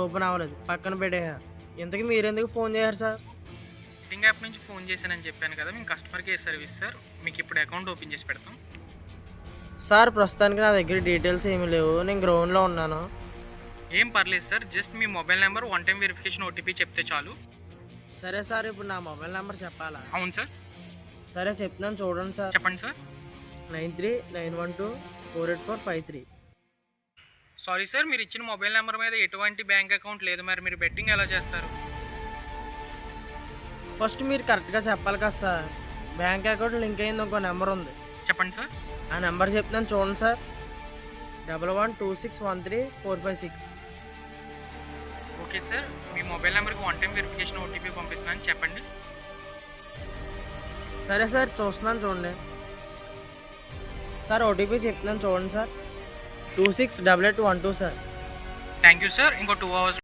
Open అవ్వలేదు. పక్కన పెట్టేసా. ఇంతకీ మీరెందుకు ఫోన్ చేశారు సార్? బెట్టింగ్ యాప్ నుంచి ఫోన్ చేశానని చెప్పాను కదా! మేము కస్టమర్ కేర్ సర్వీస్ సార్. మీకు ఇప్పుడు అకౌంట్ ఓపెన్ చేసి పెడతాం. సార్ ప్రస్తుతానికి నా దగ్గర డీటెయిల్స్ ఏమీ లేవు. నేను గ్రౌండ్‌లో ఉన్నాను. ఏం పర్లేదు సార్. జస్ట్ మీ mobile number one time verification OTP చెప్తే చాలు. సరే సార్, ఇప్పుడు నా మొబైల్ నెంబర్ చెప్పాలా? అవును సార్. సరే చెప్తున్నాను చూడండి సార్. చెప్పండి సార్. 9391248453. సారీ సార్, మీరు ఇచ్చిన మొబైల్ నెంబర్ మీద ఎటువంటి బ్యాంక్ అకౌంట్ లేదు. మరి మీరు బెట్టింగ్ ఎలా చేస్తారు? ఫస్ట్ మీరు కరెక్ట్‌గా చెప్పాలి కదా సార్. బ్యాంక్ అకౌంట్ లింక్ అయింది ఇంకో నెంబర్ ఉంది. చెప్పండి సార్. ఆ నెంబర్ చెప్తున్నాను చూడండి సార్. 1126134556. Okay sir. మీ మొబైల్ నెంబర్కి వన్ టైమ్ వెరిఫికేషన్ ఓటీపీ పంపిస్తున్నాను, చెప్పండి. సరే సార్ చూస్తున్నాను చూడండి. సార్ ఓటీపీ చెప్తున్నాను చూడండి sir. 268812 sir. Thank you sir. ఇంకో 2 అవర్స్